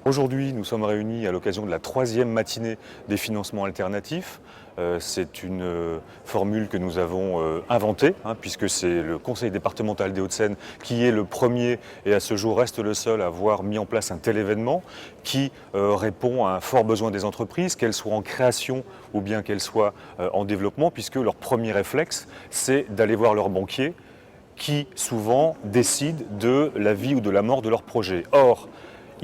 Aujourd'hui, nous sommes réunis à l'occasion de la 3e matinée des financements alternatifs. C'est une formule que nous avons inventée, puisque c'est le conseil départemental des Hauts-de-Seine qui est le premier et à ce jour reste le seul à avoir mis en place un tel événement qui répond à un fort besoin des entreprises, qu'elles soient en création ou bien qu'elles soient en développement, puisque leur premier réflexe, c'est d'aller voir leur banquier qui souvent décide de la vie ou de la mort de leur projet. Or,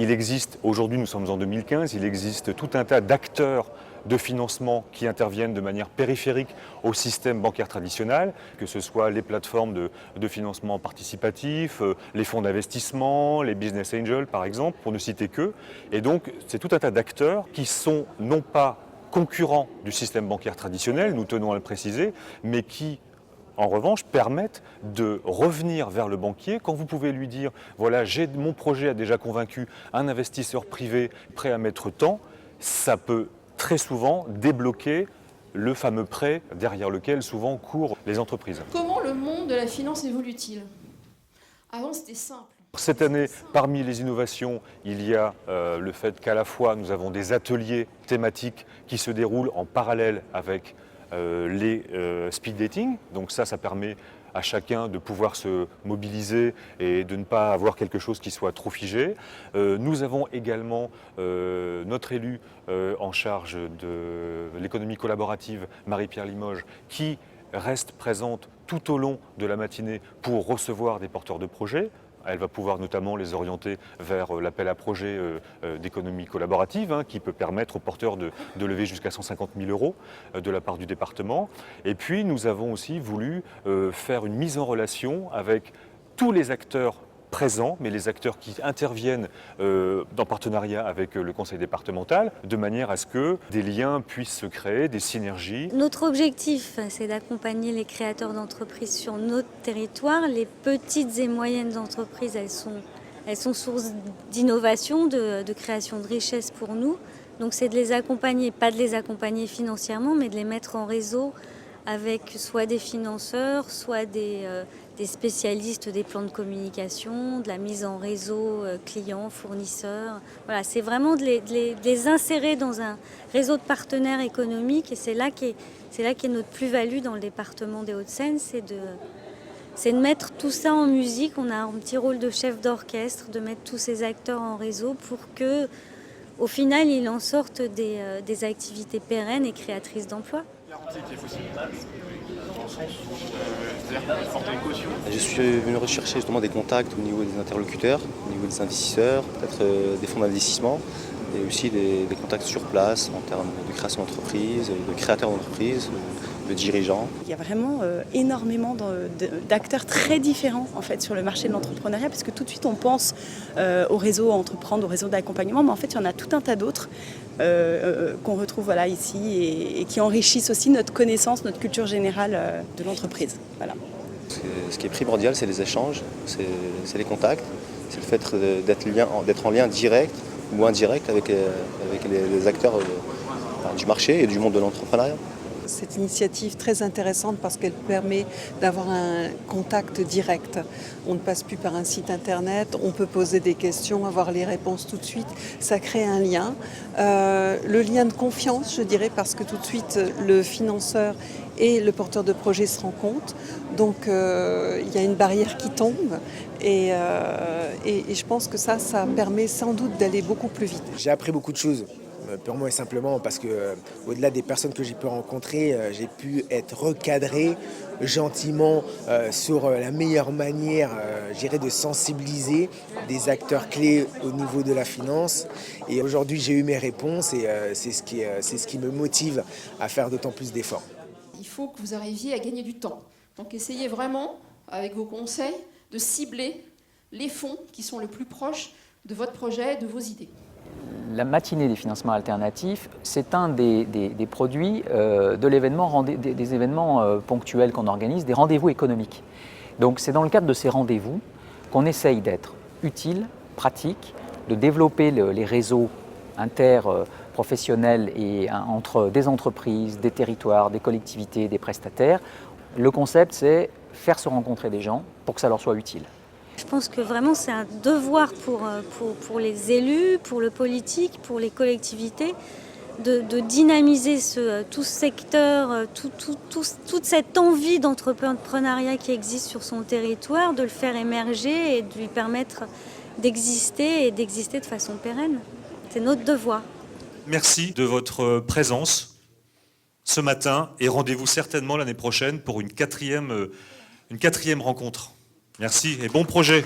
il existe, aujourd'hui nous sommes en 2015, il existe tout un tas d'acteurs de financement qui interviennent de manière périphérique au système bancaire traditionnel, que ce soit les plateformes de financement participatif, les fonds d'investissement, les business angels par exemple, pour ne citer que. Et donc c'est tout un tas d'acteurs qui sont non pas concurrents du système bancaire traditionnel, nous tenons à le préciser, mais qui en revanche, permettent de revenir vers le banquier quand vous pouvez lui dire « voilà, mon projet a déjà convaincu un investisseur privé prêt à mettre tant », ça peut très souvent débloquer le fameux prêt derrière lequel souvent courent les entreprises. Comment le monde de la finance évolue-t-il? Avant, c'était simple. Cette année, parmi les innovations, il y a le fait qu'à la fois nous avons des ateliers thématiques qui se déroulent en parallèle avec les speed dating. Donc ça permet à chacun de pouvoir se mobiliser et de ne pas avoir quelque chose qui soit trop figé. Nous avons également notre élue en charge de l'économie collaborative, Marie-Pierre Limoges, qui reste présente tout au long de la matinée pour recevoir des porteurs de projets. Elle va pouvoir notamment les orienter vers l'appel à projet d'économie collaborative qui peut permettre aux porteurs de lever jusqu'à 150 000 euros de la part du département. Et puis nous avons aussi voulu faire une mise en relation avec tous les acteurs présents, mais les acteurs qui interviennent en partenariat avec le conseil départemental, de manière à ce que des liens puissent se créer, des synergies. Notre objectif, c'est d'accompagner les créateurs d'entreprises sur notre territoire. Les petites et moyennes entreprises, elles sont source d'innovation, de création de richesse pour nous. Donc c'est de les accompagner, pas de les accompagner financièrement, mais de les mettre en réseau avec soit des financeurs, soit des spécialistes des plans de communication, de la mise en réseau clients, fournisseurs. Voilà, c'est vraiment de les insérer dans un réseau de partenaires économiques et c'est là qu'est notre plus-value dans le département des Hauts-de-Seine, c'est de mettre tout ça en musique. On a un petit rôle de chef d'orchestre, de mettre tous ces acteurs en réseau pour que, au final, il en sorte des activités pérennes et créatrices d'emplois. Je suis venu rechercher justement des contacts au niveau des interlocuteurs, au niveau des investisseurs, peut-être des fonds d'investissement et aussi des contacts sur place en termes de création d'entreprise, de créateurs d'entreprises, de dirigeants. Il y a vraiment énormément d'acteurs très différents en fait, sur le marché de l'entrepreneuriat parce que tout de suite on pense au réseau Entreprendre, au réseau d'accompagnement, mais en fait il y en a tout un tas d'autres qu'on retrouve ici et qui enrichissent aussi notre connaissance, notre culture générale de l'entreprise. Voilà. Ce qui est primordial, c'est les échanges, c'est les contacts, c'est le fait d'être en lien direct ou indirect avec les acteurs du marché et du monde de l'entrepreneuriat. Cette initiative très intéressante parce qu'elle permet d'avoir un contact direct. On ne passe plus par un site internet, on peut poser des questions, avoir les réponses tout de suite. Ça crée un lien. Le lien de confiance, je dirais, parce que tout de suite le financeur et le porteur de projet se rencontrent. Donc il y a une barrière qui tombe et je pense que ça permet sans doute d'aller beaucoup plus vite. J'ai appris beaucoup de choses. Purement et simplement parce que au-delà des personnes que j'ai pu rencontrer, j'ai pu être recadré gentiment sur la meilleure manière, de sensibiliser des acteurs clés au niveau de la finance. Et aujourd'hui, j'ai eu mes réponses et c'est ce qui me motive à faire d'autant plus d'efforts. Il faut que vous arriviez à gagner du temps. Donc essayez vraiment, avec vos conseils, de cibler les fonds qui sont le plus proches de votre projet, de vos idées. La matinée des financements alternatifs, c'est un des produits de l'événement, des événements ponctuels qu'on organise, des rendez-vous économiques. Donc c'est dans le cadre de ces rendez-vous qu'on essaye d'être utile, pratique, de développer les réseaux interprofessionnels et entre des entreprises, des territoires, des collectivités, des prestataires. Le concept, c'est faire se rencontrer des gens pour que ça leur soit utile. Je pense que vraiment c'est un devoir pour les élus, pour le politique, pour les collectivités, de dynamiser tout ce secteur, toute cette envie d'entrepreneuriat qui existe sur son territoire, de le faire émerger et de lui permettre d'exister et d'exister de façon pérenne. C'est notre devoir. Merci de votre présence ce matin et rendez-vous certainement l'année prochaine pour une quatrième rencontre. Merci et bon projet.